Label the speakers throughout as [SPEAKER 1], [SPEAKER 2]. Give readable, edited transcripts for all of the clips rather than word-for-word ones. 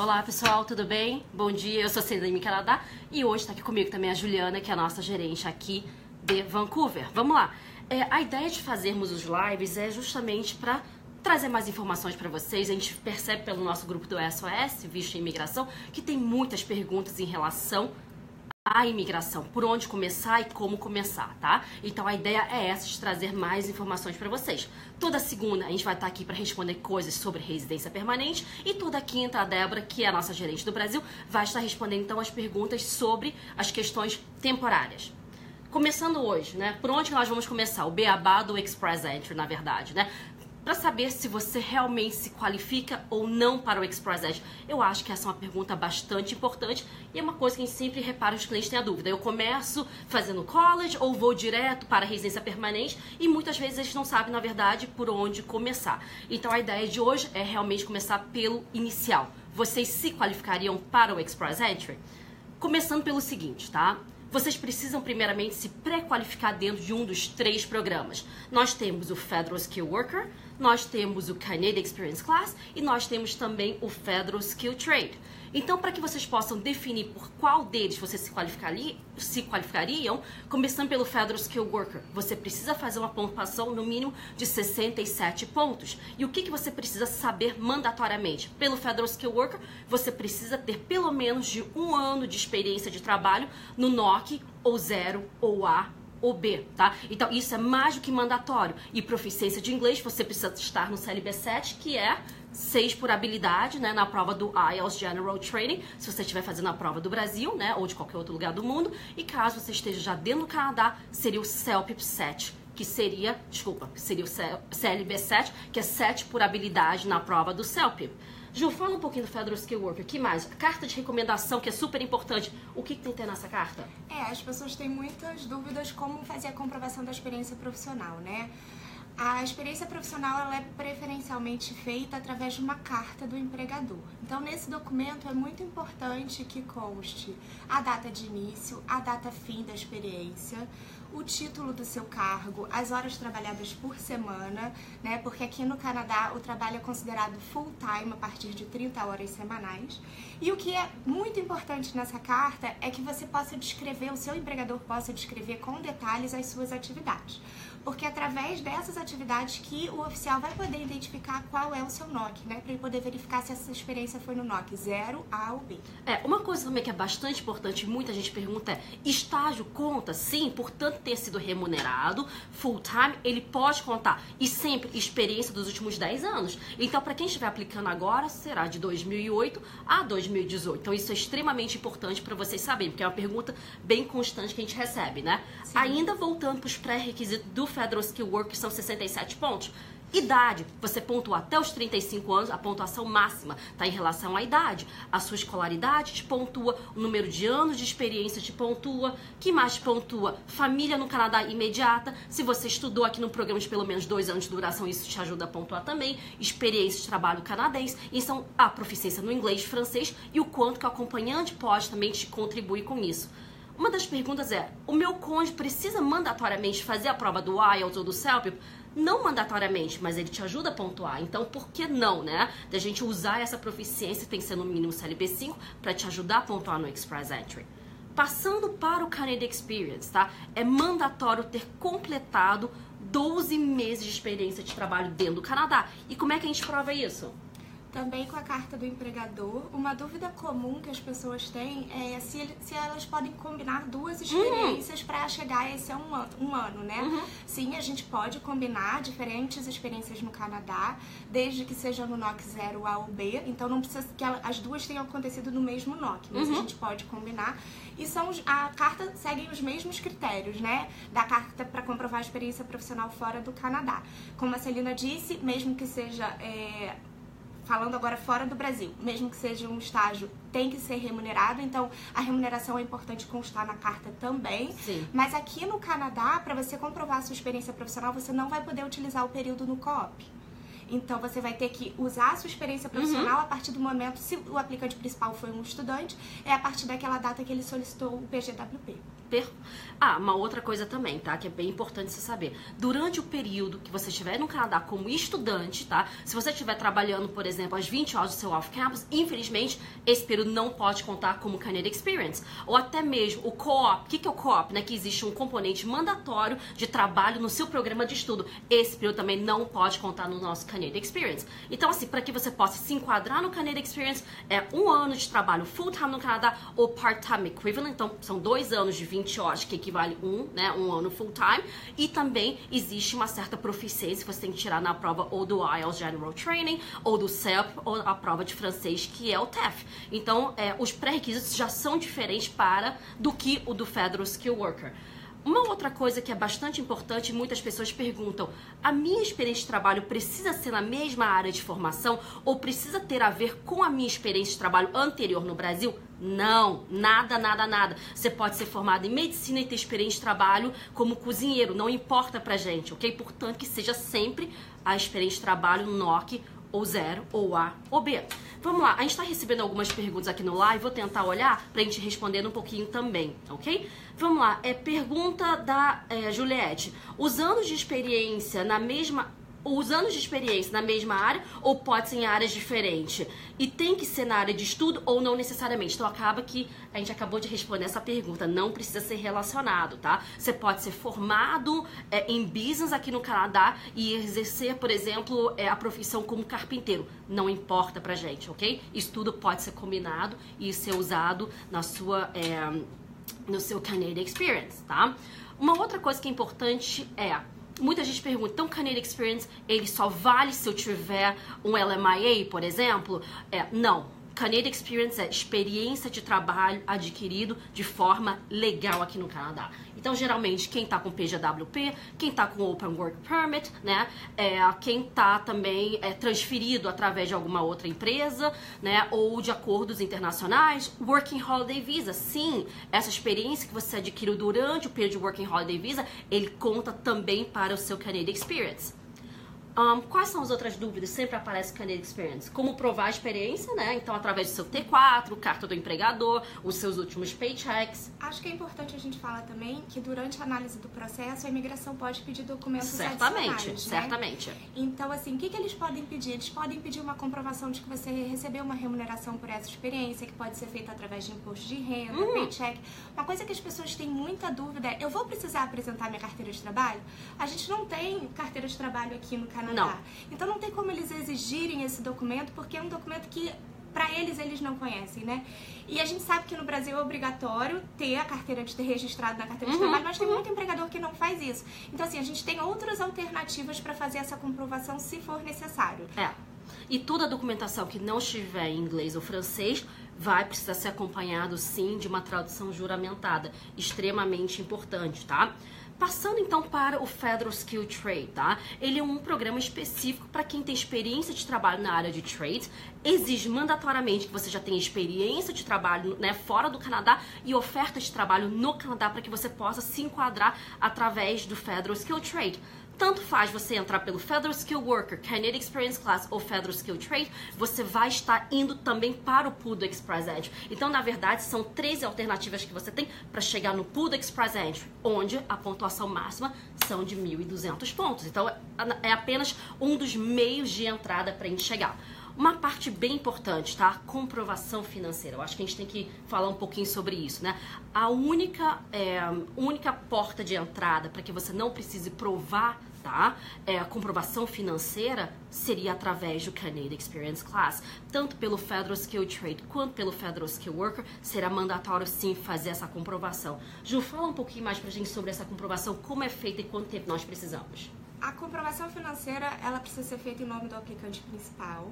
[SPEAKER 1] Olá pessoal, tudo bem? Bom dia, eu sou a Cedric Canadá e hoje está aqui comigo também a Juliana, que é a nossa gerente aqui de Vancouver. Vamos lá, a ideia de fazermos os lives é justamente para trazer mais informações para vocês. A gente percebe pelo nosso grupo do SOS, Visto e Imigração, que tem muitas perguntas em relação a imigração, por onde começar e como começar, tá? Então a ideia é essa, de trazer mais informações para vocês. Toda segunda a gente vai estar aqui para responder coisas sobre residência permanente e toda quinta a Débora, que é a nossa gerente do Brasil, vai estar respondendo então as perguntas sobre as questões temporárias. Começando hoje, né? Por onde nós vamos começar? O beabá do Express Entry, na verdade, né? Para saber se você realmente se qualifica ou não para o Express Entry. Eu acho que essa é uma pergunta bastante importante e é uma coisa que a gente sempre repara, os clientes têm a dúvida. Eu começo fazendo college ou vou direto para a residência permanente e muitas vezes eles não sabem, na verdade, por onde começar. Então a ideia de hoje é realmente começar pelo inicial. Vocês se qualificariam para o Express Entry? Começando pelo seguinte, tá? Vocês precisam primeiramente se pré-qualificar dentro de um dos 3 programas. Nós temos o Federal Skill Worker, nós temos o Canadian Experience Class e nós temos também o Federal Skill Trade. Então, para que vocês possam definir por qual deles vocês se qualificariam, começando pelo Federal Skill Worker, você precisa fazer uma pontuação no mínimo de 67 pontos. E o que você precisa saber mandatoriamente? Pelo Federal Skill Worker, você precisa ter pelo menos de 1 ano de experiência de trabalho no NOC, ou 0, ou A, ou B, tá? Então, isso é mais do que mandatório. E proficiência de inglês, você precisa estar no CLB 7, que é 6 por habilidade, né, na prova do IELTS General Training, se você estiver fazendo a prova do Brasil, né, ou de qualquer outro lugar do mundo. E caso você esteja já dentro do Canadá, seria o CELPIP 7, que seria, seria o CLB 7, que é 7 por habilidade na prova do CELPIP. Ju, fala um pouquinho do Federal Skill Worker. O que mais? A carta de recomendação, que é super importante. O que tem que ter nessa carta?
[SPEAKER 2] As pessoas têm muitas dúvidas como fazer a comprovação da experiência profissional, né? A experiência profissional ela é preferencialmente feita através de uma carta do empregador. Então, nesse documento é muito importante que conste a data de início, a data fim da experiência, o título do seu cargo, as horas trabalhadas por semana, né? Porque aqui no Canadá o trabalho é considerado full-time a partir de 30 horas semanais. E o que é muito importante nessa carta é que você possa descrever, o seu empregador possa descrever com detalhes as suas atividades. Porque é através dessas atividades que o oficial vai poder identificar qual é o seu NOC, né? Para ele poder verificar se essa experiência foi no NOC 0, A ou B.
[SPEAKER 1] Uma coisa também que é bastante importante, muita gente pergunta é, estágio conta? Sim, portanto ter sido remunerado, full time, ele pode contar. E sempre experiência dos últimos 10 anos. Então, para quem estiver aplicando agora, será de 2008 a 2018. Então, isso é extremamente importante para vocês saberem, porque é uma pergunta bem constante que a gente recebe, né? Sim. Ainda voltando para os pré-requisitos do Federal Skill Work, que são 67 pontos. Idade, você pontua até os 35 anos, a pontuação máxima está em relação à idade. A sua escolaridade te pontua, o número de anos de experiência te pontua, que mais te pontua? Família no Canadá imediata, se você estudou aqui no programa de pelo menos 2 anos de duração, isso te ajuda a pontuar também. Experiência de trabalho canadense, e são a proficiência no inglês e francês e o quanto que o acompanhante pode também te contribuir com isso. Uma das perguntas é, o meu cônjuge precisa mandatoriamente fazer a prova do IELTS ou do CELPIP? Não mandatoriamente, mas ele te ajuda a pontuar. Então, por que não, né? Da gente usar essa proficiência, tem que ser no mínimo CLB 5, para te ajudar a pontuar no Express Entry. Passando para o Canadian Experience, tá? É mandatório ter completado 12 meses de experiência de trabalho dentro do Canadá. E como é que a gente prova isso?
[SPEAKER 2] Também com a carta do empregador, uma dúvida comum que as pessoas têm é se elas podem combinar 2 experiências para chegar a esse um ano, né? Sim, a gente pode combinar diferentes experiências no Canadá, desde que seja no NOC 0, A ou B, então não precisa que as 2 tenham acontecido no mesmo NOC, mas a gente pode combinar. E a carta segue os mesmos critérios, né? Da carta para comprovar a experiência profissional fora do Canadá. Como a Celina disse, mesmo que seja... falando agora fora do Brasil, mesmo que seja um estágio, tem que ser remunerado, então a remuneração é importante constar na carta também.
[SPEAKER 1] Sim.
[SPEAKER 2] Mas aqui no Canadá, para você comprovar a sua experiência profissional, você não vai poder utilizar o período no co-op. Então você vai ter que usar a sua experiência profissional a partir do momento, se o aplicante principal foi um estudante, é a partir daquela data que ele solicitou o PGWP.
[SPEAKER 1] Uma outra coisa também, tá? Que é bem importante você saber. Durante o período que você estiver no Canadá como estudante, tá? Se você estiver trabalhando, por exemplo, às 20 horas do seu off-campus, infelizmente, esse período não pode contar como Canadian Experience. Ou até mesmo o co-op. O que é o co-op? Né? Que existe um componente mandatório de trabalho no seu programa de estudo. Esse período também não pode contar no nosso Canadian Experience. Então, assim, para que você possa se enquadrar no Canadian Experience, é 1 ano de trabalho full-time no Canadá ou part-time equivalent. Então, são 2 anos de 20 horas, que equivale um ano full-time. E também existe uma certa proficiência que você tem que tirar na prova ou do IELTS General Training, ou do CEP, ou a prova de francês, que é o TEF. Então, os pré-requisitos já são diferentes do que o do Federal Skilled Worker. Uma outra coisa que é bastante importante, muitas pessoas perguntam, a minha experiência de trabalho precisa ser na mesma área de formação ou precisa ter a ver com a minha experiência de trabalho anterior no Brasil? Não, nada. Você pode ser formado em medicina e ter experiência de trabalho como cozinheiro, não importa pra gente, ok? Portanto, que seja sempre a experiência de trabalho NOC ou 0, ou A, ou B. Vamos lá, a gente está recebendo algumas perguntas aqui no live, vou tentar olhar pra gente responder um pouquinho também, ok? Vamos lá, pergunta da Juliette. Os anos de experiência na mesma área ou pode ser em áreas diferentes? E tem que ser na área de estudo ou não necessariamente? Então acaba que a gente acabou de responder essa pergunta, não precisa ser relacionado, tá? Você pode ser formado em business aqui no Canadá e exercer, por exemplo, a profissão como carpinteiro. Não importa pra gente, ok? Estudo pode ser combinado e ser usado no seu Canadian Experience, tá? Uma outra coisa que é importante muita gente pergunta, então Canadian Experience, ele só vale se eu tiver um LMIA, por exemplo? Não. Canadian Experience é experiência de trabalho adquirido de forma legal aqui no Canadá. Então, geralmente, quem tá com PGWP, quem tá com Open Work Permit, né? Quem tá também transferido através de alguma outra empresa, né? Ou de acordos internacionais. Working Holiday Visa, sim. Essa experiência que você adquiriu durante o período de Working Holiday Visa, ele conta também para o seu Canadian Experience. Quais são as outras dúvidas? Sempre aparece Canadian Experience. Como provar a experiência, né? Então, através do seu T4, carta do empregador, os seus últimos paychecks.
[SPEAKER 2] Acho que é importante a gente falar também que durante a análise do processo, a imigração pode pedir documentos adicionais, né?
[SPEAKER 1] Certamente.
[SPEAKER 2] Então, assim, o que eles podem pedir? Eles podem pedir uma comprovação de que você recebeu uma remuneração por essa experiência, que pode ser feita através de imposto de renda, paycheck. Uma coisa que as pessoas têm muita dúvida eu vou precisar apresentar minha carteira de trabalho? A gente não tem carteira de trabalho aqui no Canadá.
[SPEAKER 1] Não.
[SPEAKER 2] Então não tem como eles exigirem esse documento, porque é um documento que pra eles não conhecem, né? E a gente sabe que no Brasil é obrigatório ter a carteira de ter registrado na carteira de trabalho, mas tem muito empregador que não faz isso. Então assim, a gente tem outras alternativas para fazer essa comprovação se for necessário.
[SPEAKER 1] E toda a documentação que não estiver em inglês ou francês vai precisar ser acompanhado, sim, de uma tradução juramentada. Extremamente importante, tá? Passando então para o Federal Skilled Trade, tá? Ele é um programa específico para quem tem experiência de trabalho na área de trade, exige mandatoriamente que você já tenha experiência de trabalho, né, fora do Canadá e oferta de trabalho no Canadá para que você possa se enquadrar através do Federal Skilled Trade. Tanto faz você entrar pelo Federal Skilled Worker, Canadian Experience Class ou Federal Skilled Trade, você vai estar indo também para o pool do Express Entry. Então, na verdade, são 13 alternativas que você tem para chegar no pool do Express Entry, onde a pontuação máxima são de 1.200 pontos. Então, é apenas um dos meios de entrada para a gente chegar. Uma parte bem importante, tá? Comprovação financeira. Eu acho que a gente tem que falar um pouquinho sobre isso, né? A única porta de entrada para que você não precise provar, tá? A comprovação financeira seria através do Canadian Experience Class. Tanto pelo Federal Skilled Trade quanto pelo Federal Skilled Worker, será mandatório sim fazer essa comprovação. Ju, fala um pouquinho mais pra gente sobre essa comprovação, como é feita e quanto tempo nós precisamos.
[SPEAKER 2] A comprovação financeira, ela precisa ser feita em nome do aplicante principal.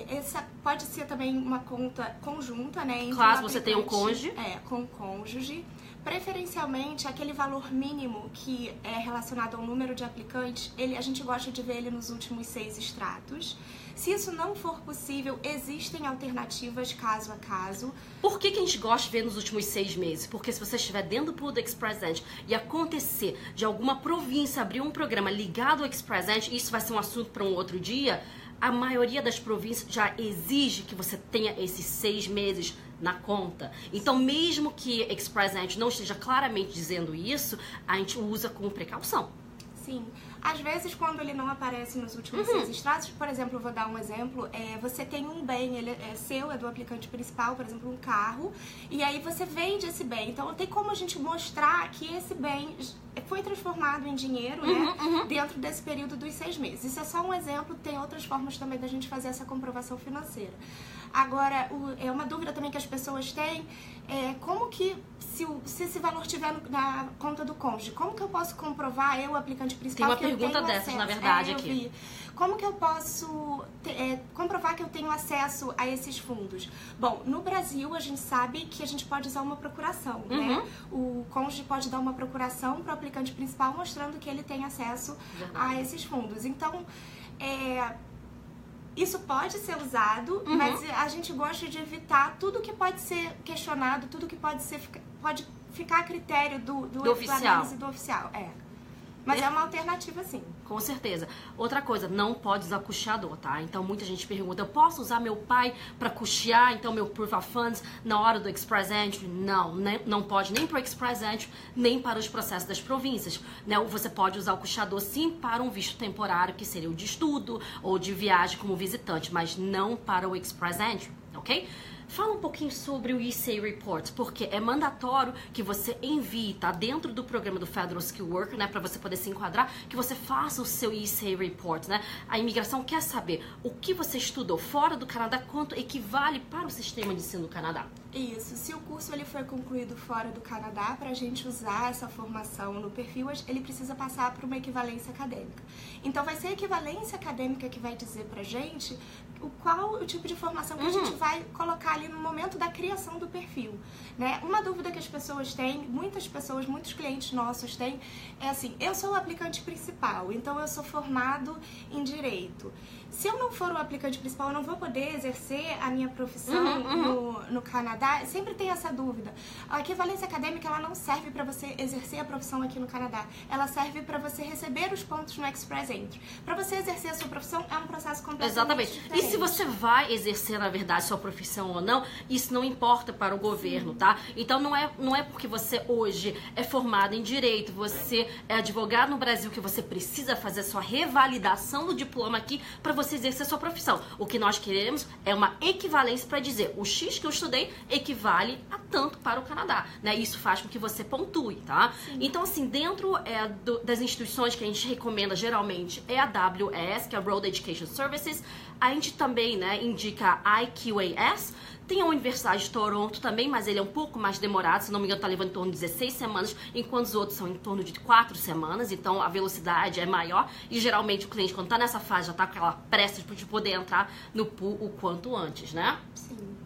[SPEAKER 2] Essa pode ser também uma conta conjunta, né?
[SPEAKER 1] Caso você tenha um cônjuge.
[SPEAKER 2] Com o cônjuge. Preferencialmente, aquele valor mínimo que é relacionado ao número de aplicantes, a gente gosta de ver ele nos últimos 6 extratos. Se isso não for possível, existem alternativas caso a caso.
[SPEAKER 1] Por que a gente gosta de ver nos últimos 6 meses? Porque se você estiver dentro do pool do Express Entry e acontecer de alguma província abrir um programa ligado ao Express Entry, isso vai ser um assunto para um outro dia, a maioria das províncias já exige que você tenha esses 6 meses na conta. Então, mesmo que Express Entry não esteja claramente dizendo isso, a gente usa com precaução.
[SPEAKER 2] Sim. Às vezes, quando ele não aparece nos últimos 6 extratos, por exemplo, eu vou dar um exemplo, você tem um bem, ele é seu, é do aplicante principal, por exemplo, um carro, e aí você vende esse bem. Então, tem como a gente mostrar que esse bem foi transformado em dinheiro, né, dentro desse período dos 6 meses. Isso é só um exemplo, tem outras formas também da gente fazer essa comprovação financeira. Agora, é uma dúvida também que as pessoas têm, como que, se esse valor estiver na conta do cônjuge, como que eu posso comprovar, eu, aplicante principal, que eu tenho
[SPEAKER 1] pergunta dessas,
[SPEAKER 2] acesso?
[SPEAKER 1] na verdade, aqui.
[SPEAKER 2] Vi. Como que eu posso comprovar que eu tenho acesso a esses fundos? Bom, no Brasil, a gente sabe que a gente pode usar uma procuração, né? O cônjuge pode dar uma procuração para o aplicante principal mostrando que ele tem acesso a esses fundos. Então, isso pode ser usado, mas a gente gosta de evitar tudo que pode ser questionado, tudo que pode ficar a critério do
[SPEAKER 1] oficial.
[SPEAKER 2] Análise do oficial. Mas é uma alternativa, sim.
[SPEAKER 1] Com certeza. Outra coisa, não pode usar custeador, tá? Então, muita gente pergunta, eu posso usar meu pai para custear, então, meu Proof of Funds na hora do Express Entry? Não, não pode nem para o Express Entry, nem para os processos das províncias, né? Você pode usar o custeador, sim, para um visto temporário, que seria o de estudo ou de viagem como visitante, mas não para o Express Entry, ok? Fala um pouquinho sobre o ESA Report, porque é mandatório que você envie, tá? Dentro do programa do Federal Skill Worker, né? Para você poder se enquadrar, que você faça o seu ESA Report, né? A imigração quer saber o que você estudou fora do Canadá, quanto equivale para o sistema de ensino do Canadá.
[SPEAKER 2] Isso, se o curso ele foi concluído fora do Canadá, para a gente usar essa formação no perfil, ele precisa passar por uma equivalência acadêmica. Então, vai ser a equivalência acadêmica que vai dizer pra gente qual o tipo de formação que a gente vai colocar ali no momento da criação do perfil, né? Uma dúvida que as pessoas têm, muitos clientes nossos têm, é assim, eu sou o aplicante principal, então eu sou formado em Direito. Se eu não for o aplicante principal, eu não vou poder exercer a minha profissão no Canadá? Sempre tem essa dúvida. A equivalência acadêmica, ela não serve para você exercer a profissão aqui no Canadá. Ela serve para você receber os pontos no Express Entry. Para você exercer a sua profissão, é um processo completamente diferente.
[SPEAKER 1] E se você vai exercer, na verdade, sua profissão ou não, isso não importa para o governo, tá? Então, não é porque você hoje é formado em Direito, você é advogado no Brasil, que você precisa fazer a sua revalidação do diploma aqui para você exercer a sua profissão. O que nós queremos é uma equivalência para dizer o X que eu estudei equivale a tanto para o Canadá, né? Isso faz com que você pontue, tá? Sim. Então, assim, dentro das instituições que a gente recomenda geralmente é a AWS, que é a Road Education Services. A gente também, né, indica a IQAS. Tem a Universidade de Toronto também, mas ele é um pouco mais demorado, se não me engano tá levando em torno de 16 semanas, enquanto os outros são em torno de 4 semanas, então a velocidade é maior e geralmente o cliente quando tá nessa fase já tá com aquela pressa de poder entrar no pool o quanto antes, né?
[SPEAKER 2] Sim.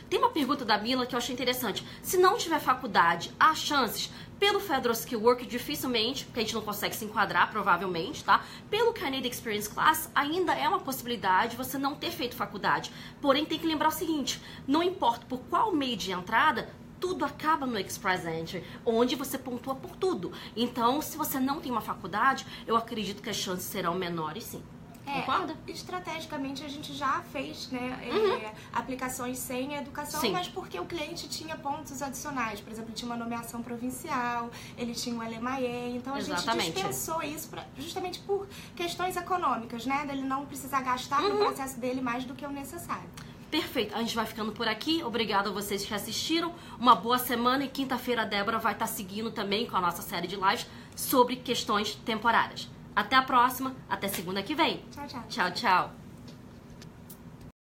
[SPEAKER 1] Tem uma pergunta da Mila que eu achei interessante. Se não tiver faculdade, há chances? Pelo Federal Skill Work, dificilmente, porque a gente não consegue se enquadrar, provavelmente, tá? Pelo Canadian Experience Class, ainda é uma possibilidade você não ter feito faculdade. Porém, tem que lembrar o seguinte, não importa por qual meio de entrada, tudo acaba no Express Entry, onde você pontua por tudo. Então, se você não tem uma faculdade, eu acredito que as chances serão menores, sim. Concorda?
[SPEAKER 2] Estrategicamente a gente já fez, né, aplicações sem educação, mas porque o cliente tinha pontos adicionais. Por exemplo, ele tinha uma nomeação provincial, ele tinha um LMIA, então a gente dispensou isso justamente por questões econômicas, né, dele não precisar gastar no processo dele mais do que o necessário.
[SPEAKER 1] Perfeito, a gente vai ficando por aqui. Obrigada a vocês que assistiram. Uma boa semana e quinta-feira a Débora vai estar seguindo também com a nossa série de lives sobre questões temporárias. Até a próxima, até segunda que vem.
[SPEAKER 2] Tchau, tchau.
[SPEAKER 1] Tchau, tchau.